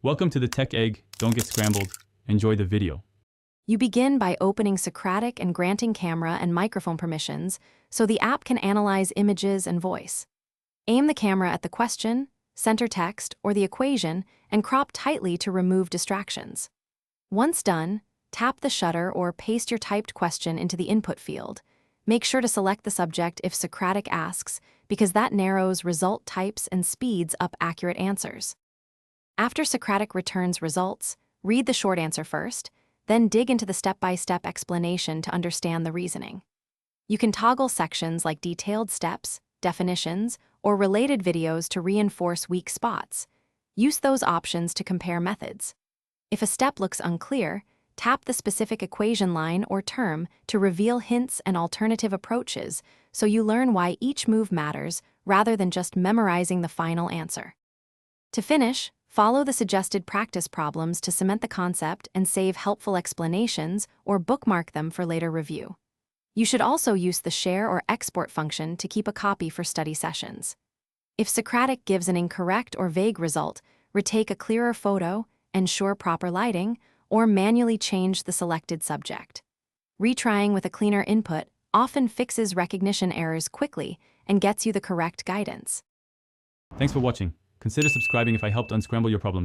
Welcome to the Tech Egg. Don't get scrambled. Enjoy the video. You begin by opening Socratic and granting camera and microphone permissions so the app can analyze images and voice. Aim the camera at the question, center text, or the equation, and crop tightly to remove distractions. Once done, tap the shutter or paste your typed question into the input field. Make sure to select the subject if Socratic asks, because that narrows result types and speeds up accurate answers. After Socratic returns results, read the short answer first, then dig into the step-by-step explanation to understand the reasoning. You can toggle sections like detailed steps, definitions, or related videos to reinforce weak spots. Use those options to compare methods. If a step looks unclear, tap the specific equation line or term to reveal hints and alternative approaches so you learn why each move matters rather than just memorizing the final answer. To finish, follow the suggested practice problems to cement the concept and save helpful explanations or bookmark them for later review. You should also use the share or export function to keep a copy for study sessions. If Socratic gives an incorrect or vague result, retake a clearer photo, ensure proper lighting, or manually change the selected subject. Retrying with a cleaner input often fixes recognition errors quickly and gets you the correct guidance. Thanks for watching. Consider subscribing if I helped unscramble your problems.